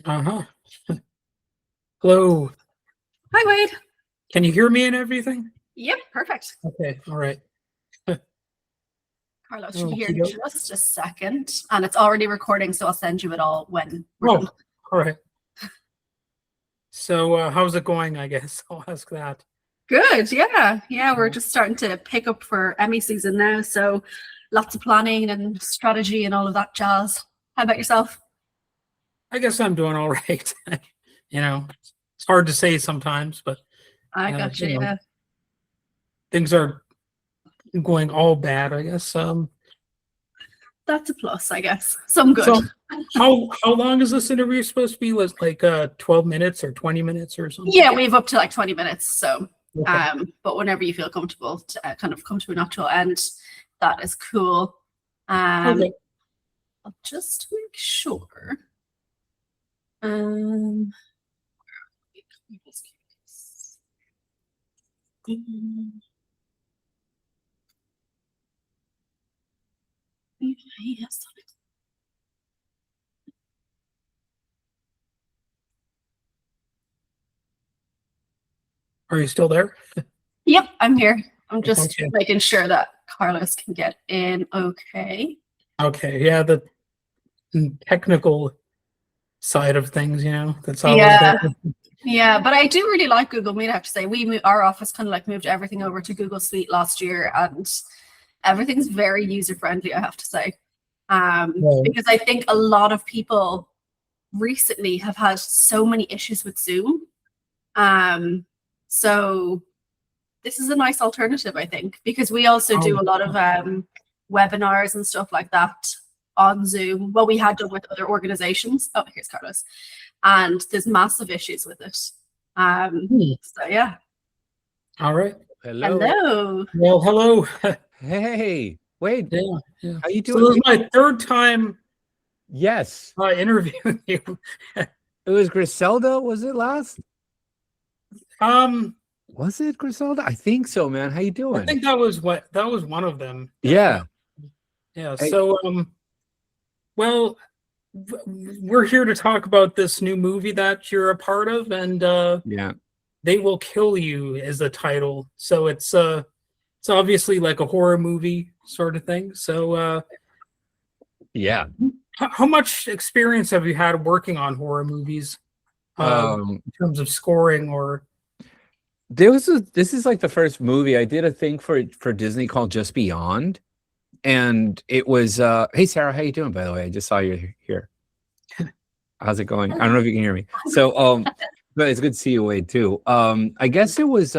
Uh-huh. Hello. Hi, Wade. Can you hear me and everything? Yep, perfect. Okay, all right. Carlos should be here in just a second. And it's already recording, so I'll send you it all when we're done. All right. So how's it going, I guess? I'll ask that. Good, yeah. Yeah, we're just starting to pick up for Emmy season now, so lots of planning and strategy and all of that jazz. How about yourself? I guess I'm doing all right. It's hard to say sometimes, but I got you, yeah. Things are going all bad, I guess. That's a plus, I guess. Some good. So how long is this interview supposed to be? Was like 12 minutes or 20 minutes or something? Yeah, we have up to like 20 minutes. So okay. But whenever you feel comfortable to kind of come to a natural end, that is cool. Okay. I'll just make sure. Yes. Are you still there? Yep, I'm here. I'm just making sure that Carlos can get in okay. Okay, yeah, the technical side of things, that's always yeah, but I do really like Google Meet. I have to say, our office kind of like moved everything over to Google Suite last year, and everything's very user friendly, I have to say, because I think a lot of people recently have had so many issues with Zoom, so this is a nice alternative, I think, because we also do a lot of webinars and stuff like that on Zoom. Well, we had done with other organizations. Oh, here's Carlos. And there's massive issues with it. So yeah. All right. Hello. Well, hello. Hey, Wade. Yeah. How you doing? So this is my third time. Yes. Interviewing you. It was Griselda. Was it last? Was it Griselda? I think so, man. How you doing? I think that was one of them. Yeah. Yeah. So well, we're here to talk about this new movie that you're a part of, and yeah, They Will Kill You is the title. So it's obviously like a horror movie sort of thing. So yeah. How much experience have you had working on horror movies in terms of scoring or? This is like the first movie I did a thing for Disney called Just Beyond, and it was hey Sarah, how you doing, by the way? I just saw you here. How's it going? I don't know if you can hear me. So but it's good to see you, Wade, too. I guess it was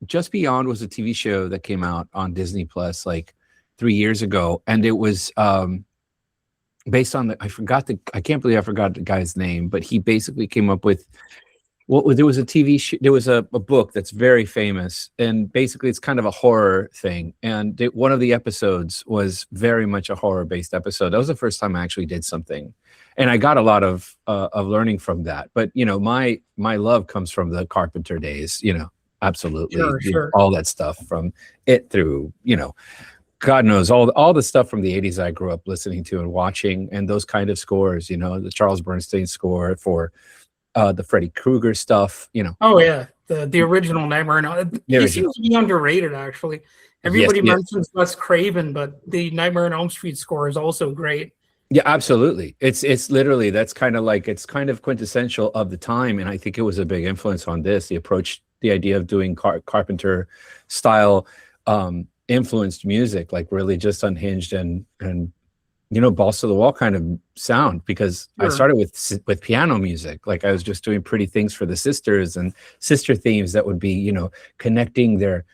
Just Beyond was a TV show that came out on Disney Plus like 3 years ago, and it was based on I can't believe I forgot the guy's name, but he basically came up with there was a TV show, there was a book that's very famous, and basically it's kind of a horror thing. And one of the episodes was very much a horror-based episode. That was the first time I actually did something, and I got a lot of learning from that. But my love comes from the Carpenter days, absolutely, sure. All that stuff from it through, God knows all the stuff from the 80s I grew up listening to and watching, and those kind of scores, the Charles Bernstein score for the Freddy Krueger stuff, Oh yeah, the original Nightmare on Elm. He seems to be underrated, actually. Everybody mentions Wes Craven, but the Nightmare on Elm Street score is also great. Yeah, absolutely. It's literally, that's kind of like, it's kind of quintessential of the time, and I think it was a big influence on this. The approach, the idea of doing Carpenter style influenced music, like really just unhinged and balls to the wall kind of sound, because I started with piano music. Like I was just doing pretty things for the sisters and sister themes that would be, connecting their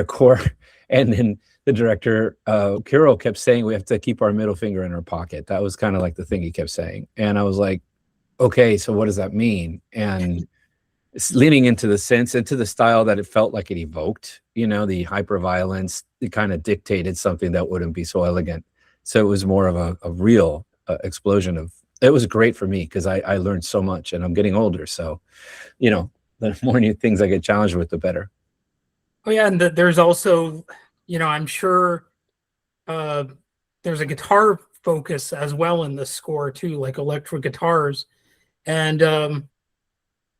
core. And then the director, Kirill, kept saying, we have to keep our middle finger in our pocket. That was kind of like the thing he kept saying. And I was like, okay, so what does that mean? And leaning into the sense, into the style that it felt like it evoked, the hyper violence, it kind of dictated something that wouldn't be so elegant. So it was more of a real explosion of, it was great for me because I learned so much, and I'm getting older. So, the more new things I get challenged with, the better. Oh yeah. And there's also, I'm sure there's a guitar focus as well in the score too, like electric guitars. And do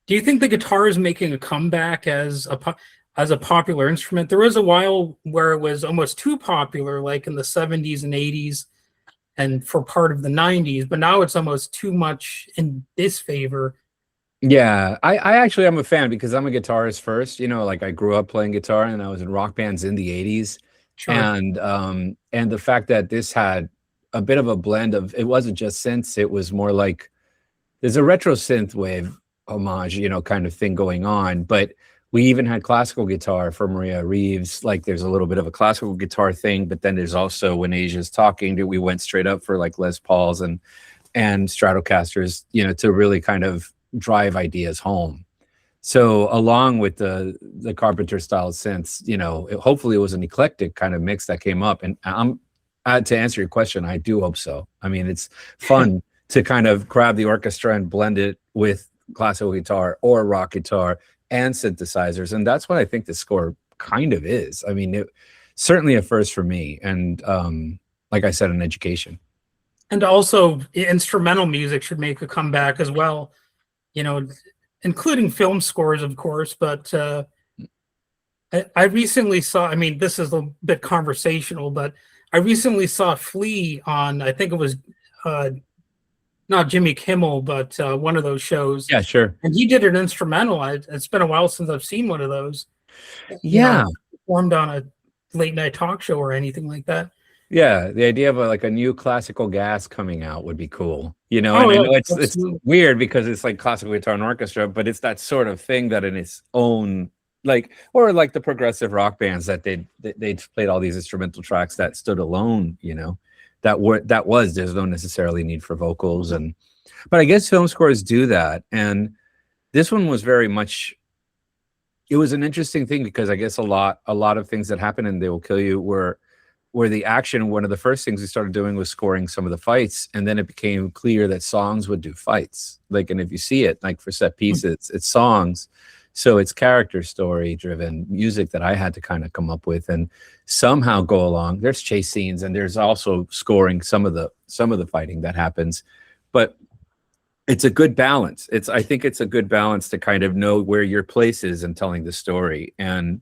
you think the guitar is making a comeback as a popular instrument? There was a while where it was almost too popular, like in the 70s and 80s, and for part of the 90s, but now it's almost too much in disfavor. Yeah, I actually am a fan because I'm a guitarist first. You know, like I grew up playing guitar and I was in rock bands in the 80s. Sure. And the fact that this had a bit of a blend of, it wasn't just synths, it was more like there's a retro synth wave homage, you know, kind of thing going on. But we even had classical guitar for Maria Reeves. Like there's a little bit of a classical guitar thing, but then there's also when Asia's talking, we went straight up for like Les Pauls and Stratocasters, you know, to really kind of drive ideas home. So along with the Carpenter style synths, you know, hopefully it was an eclectic kind of mix that came up. And to answer your question, I do hope so. I mean, it's fun to kind of grab the orchestra and blend it with classical guitar or rock guitar and synthesizers. And that's what I think the score kind of is. I mean, it certainly a first for me. And like I said, an education. And also instrumental music should make a comeback as well, you know, including film scores, of course. But I recently saw, I mean, this is a bit conversational, but I recently saw Flea on, I think it was not Jimmy Kimmel, but one of those shows. Yeah, sure. And he did an instrumental. It's been a while since I've seen one of those. Yeah. Performed on a late night talk show or anything like that. Yeah, the idea of like a new classical gas coming out would be cool. You know, Oh, and yeah, I know it's weird because it's like classical guitar and orchestra, but it's that sort of thing that in its own, like, or like the progressive rock bands that they played all these instrumental tracks that stood alone, you know, there's no necessarily need for vocals. But I guess film scores do that. And this one was very much, it was an interesting thing because I guess a lot of things that happen in They Will Kill You were the action. One of the first things we started doing was scoring some of the fights, and then it became clear that songs would do fights. Like, and if you see it, like for set pieces, it's songs, so it's character story driven music that I had to kind of come up with and somehow go along. There's chase scenes, and there's also scoring some of the fighting that happens, but it's a good balance. I think it's a good balance to kind of know where your place is in telling the story, and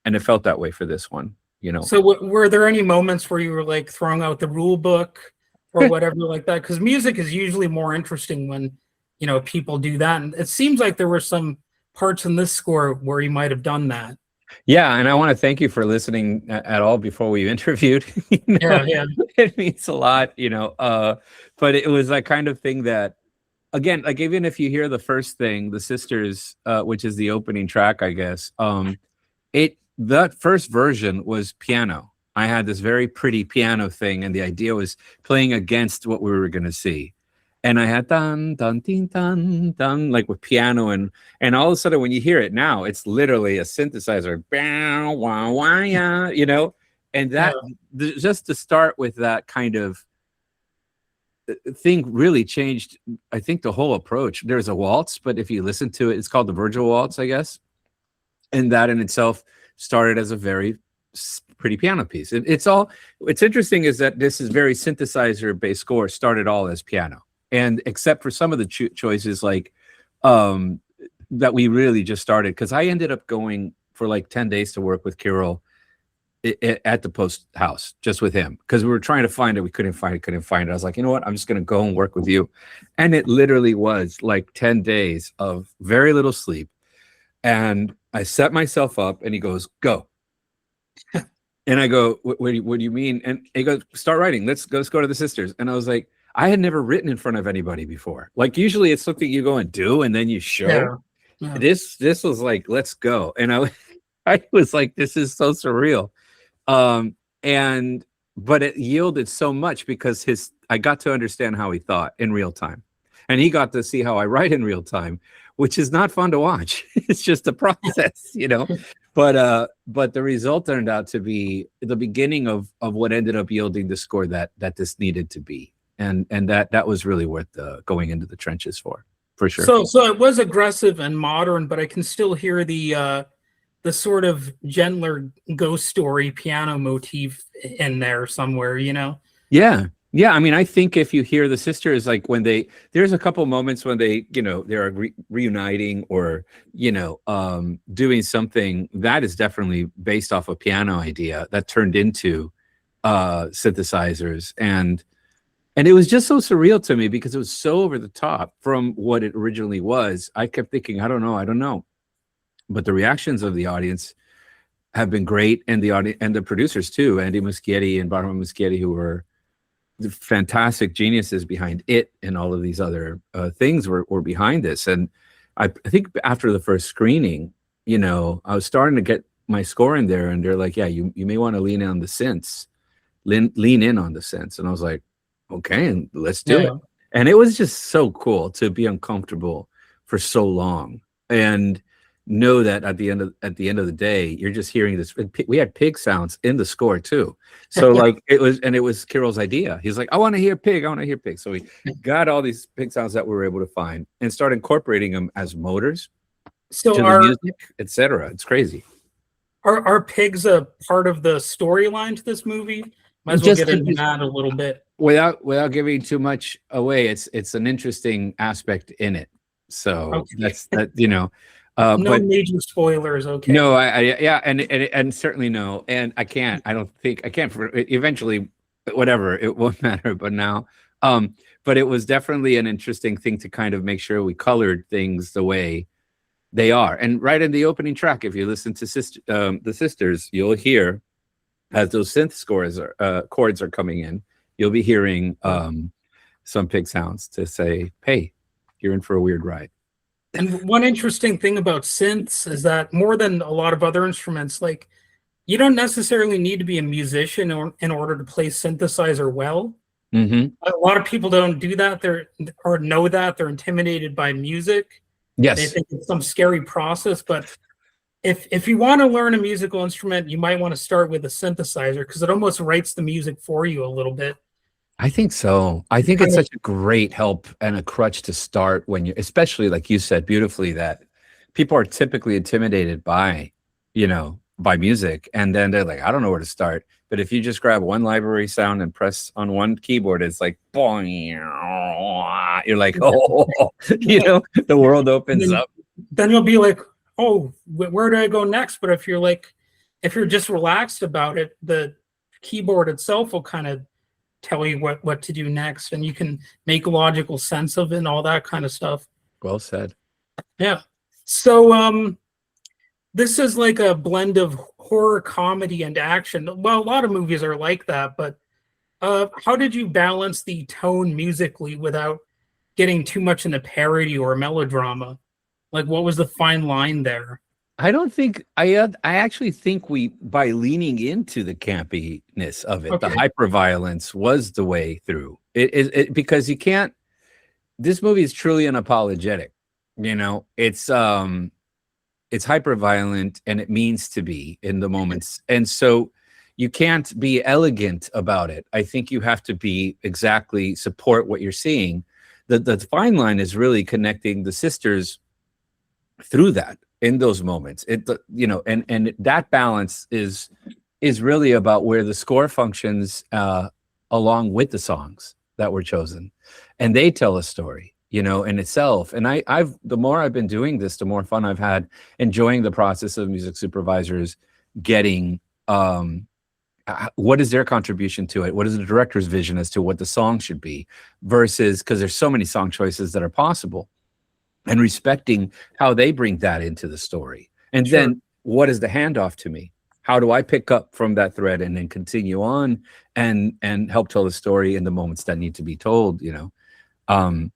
it felt that way for this one. You know. So were there any moments where you were like throwing out the rule book or whatever like that? Because music is usually more interesting when, you know, people do that. And it seems like there were some parts in this score where you might have done that. Yeah, and I want to thank you for listening at all before we interviewed. You know? Yeah. It means a lot, you know. But it was that kind of thing that, again, like even if you hear the first thing, The Sisters, which is the opening track, I guess, that first version was piano. I had this very pretty piano thing, and the idea was playing against what we were going to see. And I had dun dun dun dun dun, like with piano, and all of a sudden when you hear it now, it's literally a synthesizer, bow, wah, wah, yeah, you know. And that just to start with that kind of thing really changed, I think, the whole approach. There's a waltz, but if you listen to it, it's called the Virgil Waltz, I guess, and that in itself started as a very pretty piano piece. It's interesting is that this is very synthesizer based score started all as piano, and except for some of the choices like that we really just started, because I ended up going for like 10 days to work with Kirill at the Post house, just with him, because we were trying to find it. We couldn't find it. I was like, you know what? I'm just going to go and work with you. And it literally was like 10 days of very little sleep. And I set myself up, and he goes, go. And I go, what do you mean? And he goes, start writing. Let's go to The Sisters. And I was like, I had never written in front of anybody before. Like usually it's something you go and do, and then you show. Yeah. This was like, let's go. And I was like, this is so surreal. But it yielded so much because I got to understand how he thought in real time. And he got to see how I write in real time, which is not fun to watch. It's just a process, you know. But the result turned out to be the beginning of what ended up yielding the score that this needed to be, and that was really worth going into the trenches for sure. So it was aggressive and modern, but I can still hear the sort of gentler ghost story piano motif in there somewhere, you know. Yeah, Yeah, I mean, I think if you hear the sisters, like when there's a couple moments when they, they're reuniting or, doing something that is definitely based off a piano idea that turned into synthesizers. And it was just so surreal to me because it was so over the top from what it originally was. I kept thinking, I don't know. But the reactions of the audience have been great. And the audience and the producers too, Andy Muschietti and Barbara Muschietti, who were the fantastic geniuses behind it and all of these other things were behind this. And I think after the first screening, I was starting to get my score in there, and they're like, yeah, you may want to lean in on the synths, lean in on the synths. And I was like, okay, and let's do it. And it was just so cool to be uncomfortable for so long and know that at the end of the day, you're just hearing this. We had pig sounds in the score too. So like it was Kirill's idea. He's like, I want to hear pig. So we got all these pig sounds that we were able to find and start incorporating them as motors to the music, etc. It's crazy. Are pigs a part of the storyline to this movie? Might as well get into that a little bit. Without giving too much away, it's an interesting aspect in it. So that's that. No but major spoilers, okay? No, and certainly no, and I can't. Eventually, whatever, it won't matter. But now, but it was definitely an interesting thing to kind of make sure we colored things the way they are. And right in the opening track, if you listen to the sisters, you'll hear as those synth chords are coming in, you'll be hearing some pig sounds to say, "Hey, you're in for a weird ride." And one interesting thing about synths is that more than a lot of other instruments, like you don't necessarily need to be a musician in order to play synthesizer well. Mm-hmm. A lot of people don't do that. They're intimidated by music. Yes, they think it's some scary process. But if you want to learn a musical instrument, you might want to start with a synthesizer because it almost writes the music for you a little bit. I think so. I think it's such a great help and a crutch to start when especially like you said beautifully, that people are typically intimidated by music. And then they're like, I don't know where to start. But if you just grab one library sound and press on one keyboard, it's like, boing, you're like, the world opens up. Then you'll be like, oh, where do I go next? But if you're just relaxed about it, the keyboard itself will kind of tell you what to do next, and you can make logical sense of it and all that kind of stuff. Well said. Yeah. So this is like a blend of horror, comedy, and action. Well, a lot of movies are like that, but how did you balance the tone musically without getting too much into parody or melodrama? Like, what was the fine line there? I don't think I actually think by leaning into the campiness of it, the hyperviolence was the way through it because you can't. This movie is truly unapologetic. It's hyperviolent and it means to be in the moments, and so you can't be elegant about it. I think you have to be exactly support what you're seeing. The fine line is really connecting the sisters through that. In those moments, and that balance is really about where the score functions along with the songs that were chosen, and they tell a story, in itself. And the more I've been doing this, the more fun I've had enjoying the process of music supervisors getting what is their contribution to it, what is the director's vision as to what the song should be, versus because there's so many song choices that are possible. And respecting how they bring that into the story. And then what is the handoff to me? How do I pick up from that thread and then continue on and help tell the story in the moments that need to be told, So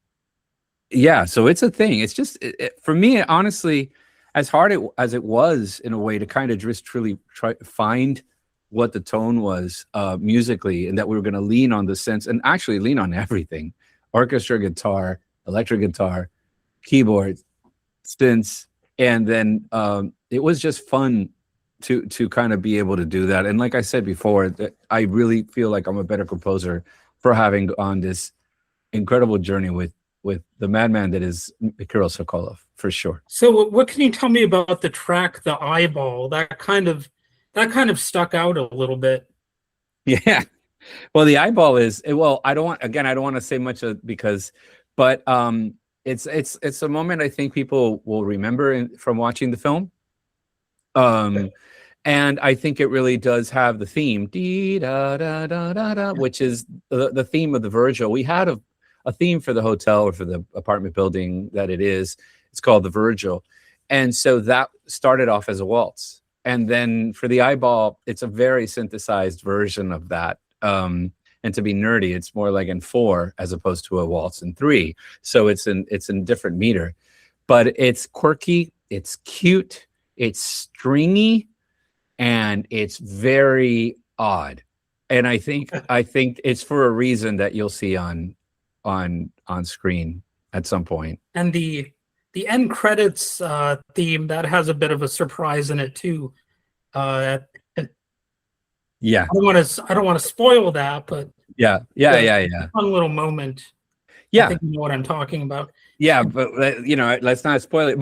it's a thing. It's just, for me, honestly, as hard as it was in a way to kind of just truly try to find what the tone was musically, and that we were going to lean on the sense and actually lean on everything, orchestra guitar, electric guitar, keyboards, synths, and then it was just fun to kind of be able to do that. And like I said before, that I really feel like I'm a better composer for having gone this incredible journey with the madman that is Kirill Sokolov, for sure. So what can you tell me about the track "The Eyeball"? That kind of stuck out a little bit. Yeah, Well, the eyeball is well. I don't want to say much but it's a moment I think people will remember from watching the film. And I think it really does have the theme, dee, da, da, da, da, da, which is the theme of the Virgil. We had a theme for the hotel or for the apartment building that it is. It's called the Virgil. And so that started off as a waltz. And then for the eyeball, it's a very synthesized version of that. And to be nerdy, it's more like in 4 as opposed to a waltz in 3. So it's in different meter. But it's quirky, it's cute, it's stringy, and it's very odd. And I think it's for a reason that you'll see on screen at some point. And the end credits theme that has a bit of a surprise in it too. Yeah, I don't want to spoil that, but yeah. Fun little moment. Yeah, I think you know what I'm talking about. Yeah, but let's not spoil it.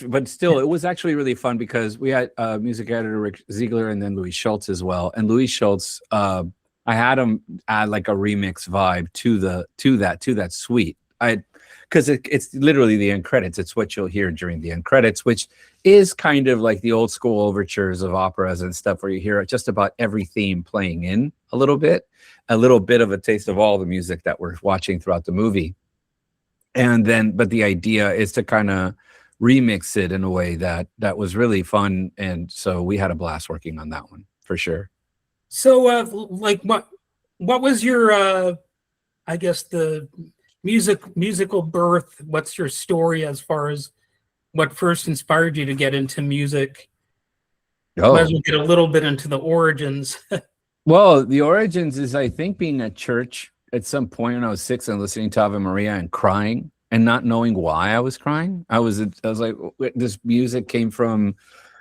But still, it was actually really fun because we had music editor Rick Ziegler and then Louis Schultz as well. And Louis Schultz, I had him add like a remix vibe to that suite. Because it's literally the end credits. It's what you'll hear during the end credits, which is kind of like the old school overtures of operas and stuff, where you hear just about every theme playing in a little bit of a taste of all the music that we're watching throughout the movie. And then, but the idea is to kind of remix it in a way that was really fun. And so we had a blast working on that one for sure. So, like, what was your, I guess, the musical birth? What's your story as far as what first inspired you to get into music? Might as well get a little bit into the origins. Well, the origins is, I think, being at church at some point when I was 6 and listening to Ave Maria and crying and not knowing why I was crying. I was like, this music came from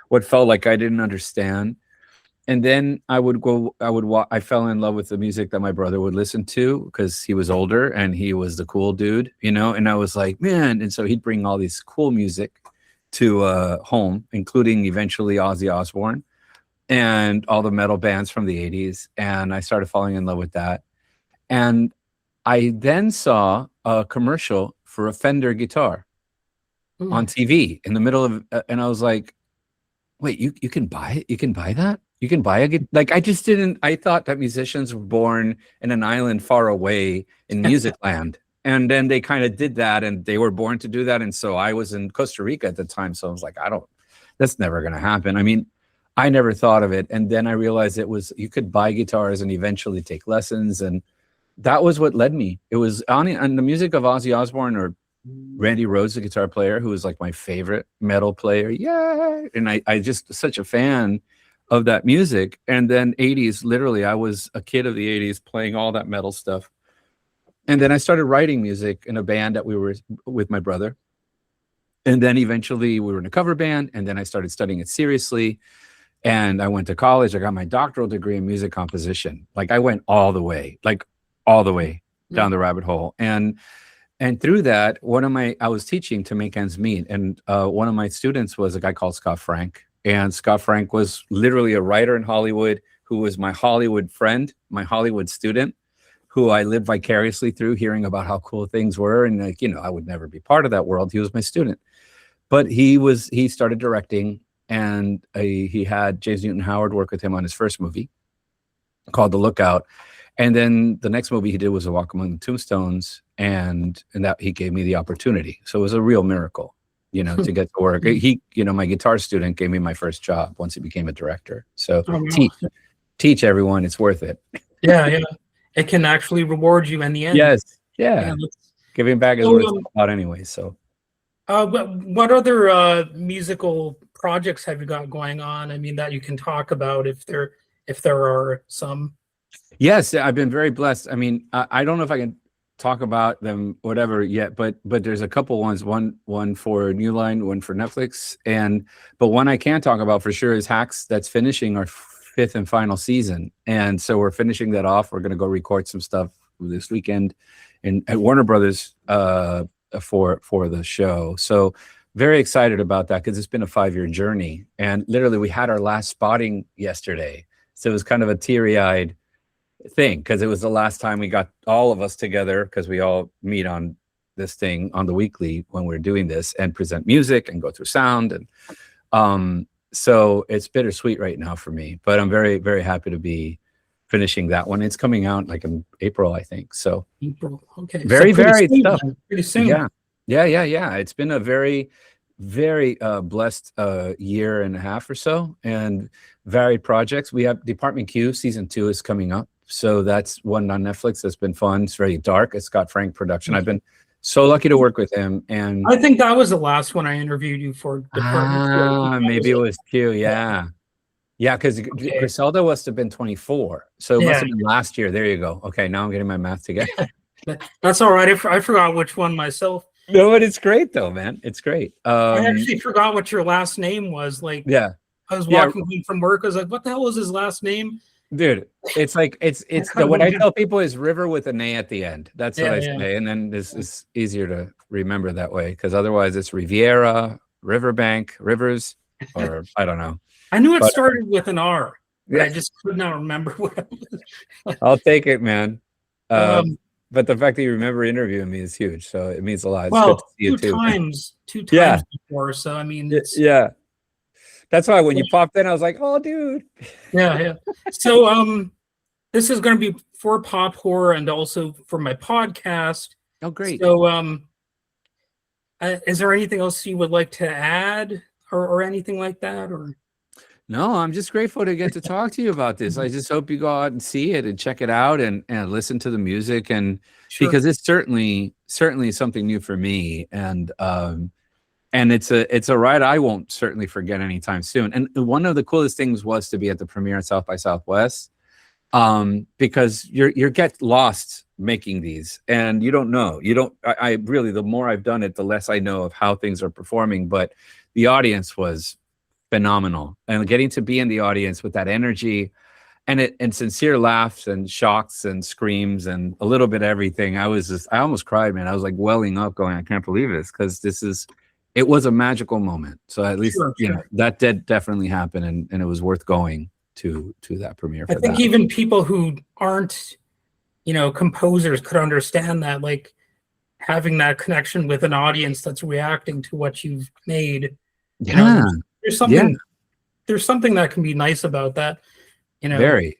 what felt like I didn't understand. And then I fell in love with the music that my brother would listen to because he was older and he was the cool dude, and I was like, man. And so he'd bring all these cool music to home, including eventually Ozzy Osbourne and all the metal bands from the 80s. And I started falling in love with that. And I then saw a commercial for a Fender guitar on TV in the middle of, and I was like, wait, you can buy it? You can buy that? You can buy a guitar? Like, I thought that musicians were born in an island far away in music land. And then they kind of did that and they were born to do that. And so I was in Costa Rica at the time. So I was like, that's never going to happen. I mean, I never thought of it. And then I realized you could buy guitars and eventually take lessons. And that was what led me. It was on the music of Ozzy Osbourne or Randy Rhoads, the guitar player, who was like my favorite metal player. Yeah. And I just such a fan of that music. And then 80s, literally, I was a kid of the 80s playing all that metal stuff. And then I started writing music in a band that we were with my brother. And then eventually we were in a cover band. And then I started studying it seriously. And I went to college. I got my doctoral degree in music composition. Like I went all the way down the rabbit hole. And through that, I was teaching to make ends meet. And one of my students was a guy called Scott Frank. And Scott Frank was literally a writer in Hollywood who was my Hollywood friend, my Hollywood student, who I lived vicariously through, hearing about how cool things were. And I would never be part of that world. He was my student. But he started directing, and he had James Newton Howard work with him on his first movie called The Lookout. And then the next movie he did was A Walk Among the Tombstones, and that he gave me the opportunity. So it was a real miracle, to get to work. My guitar student gave me my first job once he became a director. So teach everyone, it's worth it. Yeah. It can actually reward you in the end. Yes. Yeah. Giving back is what it's about anyway. So what other musical projects have you got going on? I mean, that you can talk about if there are some. Yes, I've been very blessed. I mean, I don't know if I can talk about them, whatever yet, but there's a couple ones, one for New Line, one for Netflix. But one I can talk about for sure is Hacks, that's finishing our 5th and final season. And so we're finishing that off. We're going to go record some stuff this weekend at Warner Brothers for the show. So very excited about that because it's been a 5-year journey. And literally we had our last spotting yesterday. So it was kind of a teary-eyed thing, because it was the last time we got all of us together, because we all meet on this thing on the weekly when we're doing this and present music and go through sound. And so it's bittersweet right now for me, but I'm very, very happy to be finishing that one. It's coming out like in April, I think. So April. Okay. very varied stuff. Pretty soon. Yeah. It's been a very, very blessed year and a half or so, and varied projects. We have Department Q season 2 is coming up. So that's one on Netflix that's been fun. It's very dark. It's got Frank production. I've been so lucky to work with him. And I think that was the last one I interviewed you for. Department Q. Maybe it was Q. Yeah. Yeah, because Griselda must have been 24. So it must have been last year. There you go. Okay, now I'm getting my math together. That's all right. I forgot which one myself. No, but it's great though, man. It's great. I actually forgot what your last name was. Like, I was walking home from work. I was like, what the hell was his last name? Dude, it's like it's what I tell people is River with an A at the end. That's what I say. And then this is easier to remember that way, because otherwise it's Riviera, Riverbank, Rivers, or I don't know. I knew it started with an R, but I just could not remember what it was. I'll take it, man. But the fact that you remember interviewing me is huge, so it means a lot. It's good to see you too. Two times before, so I mean, it's, that's why when you popped in, I was like, "Oh, dude." Yeah. So, this is going to be for Pop Horror and also for my podcast. Oh, great. So, is there anything else you would like to add, or anything like that, or? No, I'm just grateful to get to talk to you about this. I just hope you go out and see it and check it out and listen to the music, and because it's certainly something new for me, and it's a ride I won't certainly forget anytime soon. And one of the coolest things was to be at the premiere at South by Southwest, because you get lost making these, and you don't know. I really, the more I've done it, the less I know of how things are performing. But the audience was phenomenal, and getting to be in the audience with that energy and sincere laughs and shocks and screams and a little bit of everything. I almost cried, man. I was like welling up going, I can't believe this, because it was a magical moment. So at least that did definitely happen, and it was worth going to that premiere. I think even people who aren't composers could understand that, like having that connection with an audience that's reacting to what you've made. There's something that can be nice about that, Very.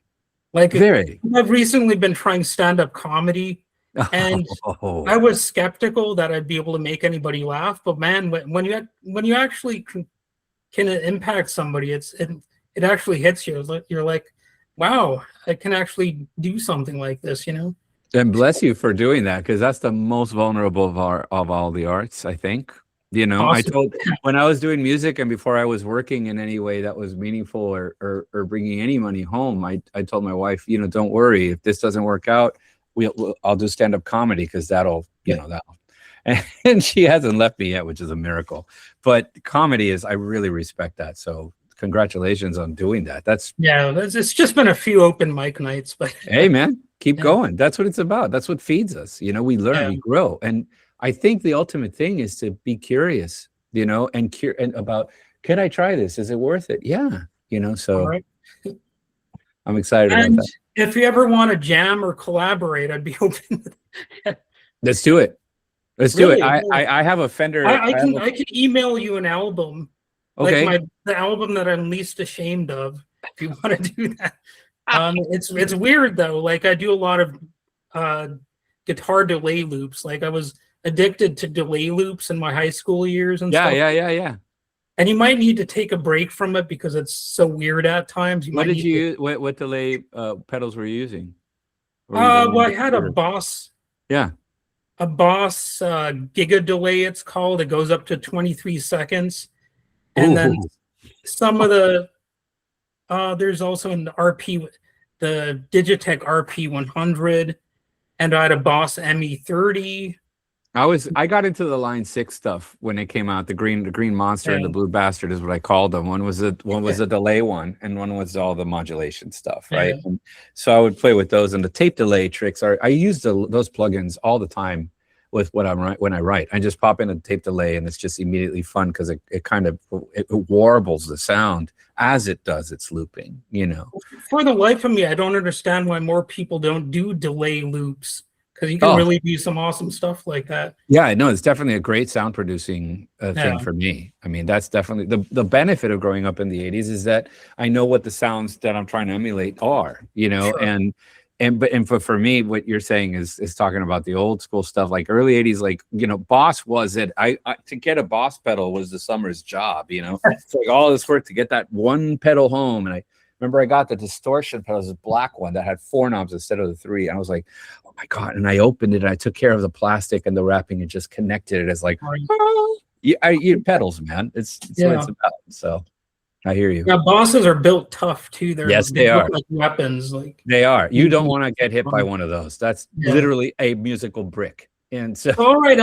I've recently been trying stand-up comedy, and I was skeptical that I'd be able to make anybody laugh. But man, when you actually can impact somebody, it actually hits you. You're like, wow, I can actually do something like this, And bless you for doing that, because that's the most vulnerable of all the arts, I think. Awesome. I told, when I was doing music and before I was working in any way that was meaningful or bringing any money home, I told my wife, don't worry, if this doesn't work out, I'll do stand-up comedy, because that'll. And she hasn't left me yet, which is a miracle. But comedy I really respect that. So congratulations on doing that. It's just been a few open mic nights, but hey, man, keep going. That's what it's about. That's what feeds us. We learn, we grow, and I think the ultimate thing is to be curious, and about, can I try this? Is it worth it? Yeah. So right. I'm excited about that. If you ever want to jam or collaborate, I'd be open. Let's do it. Let's do it. I have a Fender. I can email you an album. Okay. Like the album that I'm least ashamed of, if you want to do that. It's weird though. Like I do a lot of guitar delay loops. Like I was addicted to delay loops in my high school years and stuff. Yeah. And you might need to take a break from it because it's so weird at times. What did you use? What delay pedals were you using? Well, I had a Boss. Yeah. A Boss Giga delay, it's called. It goes up to 23 seconds. And then some of the there's also an RP, the Digitech RP100, and I had a Boss ME30. I got into the Line 6 stuff when it came out. The green monster and the blue bastard is what I called them. One was a delay one, and one was all the modulation stuff, right? And so I would play with those, and the tape delay tricks I used those plugins all the time with what I'm when I write. I just pop in a tape delay, and it's just immediately fun because it kind of it warbles the sound as it does its looping. You know, for the life of me, I don't understand why more people don't do delay loops, because you can really do some awesome stuff like that. Yeah, I know it's definitely a great sound producing thing for me. I mean, that's definitely the benefit of growing up in the 80s is that I know what the sounds that I'm trying to emulate are, you know, Sure. and for me, what you're saying is talking about the old school stuff, like early 80s, like, you know, Boss was it. I to get a Boss pedal was the summer's job, you know. It's like all this work to get that one pedal home. And I remember I got the distortion pedal, this black one that had 4 knobs instead of the 3. And I was like, oh my God. And I opened it and I took care of the plastic and the wrapping and just connected it as like, you pedals, man. It's what it's about. So I hear you. Yeah, Bosses are built tough too. They are. Look like weapons. Like they are. You don't want to get hit by one of those. That's literally a musical brick. And so, all right,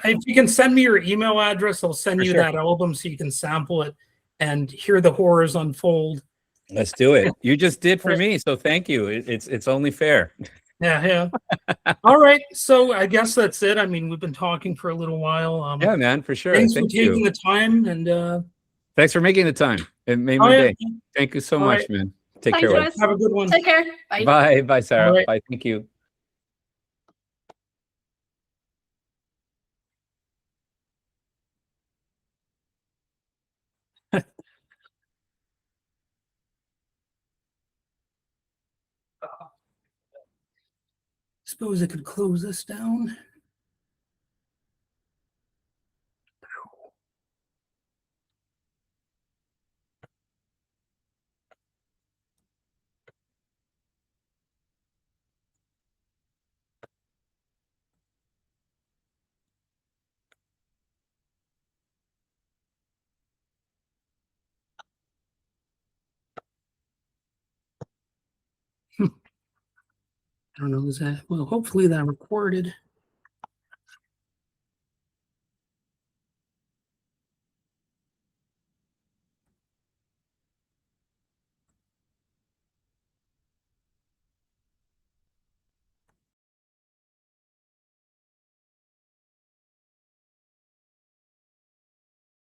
if you can send me your email address, I'll send you that album so you can sample it and hear the horrors unfold. Let's do it. You just did for me, so thank you. It's only fair. Yeah. All right, so I guess that's it. I mean, we've been talking for a little while. Yeah, man, for sure. Thanks for taking the time, and thanks for making the time. It made my day. Thank you so much, man. Take care. Have a good one. Take care. Bye. Bye, Sarah. Bye. Thank you. Suppose I could close this down. I don't know, is that, well, hopefully that recorded.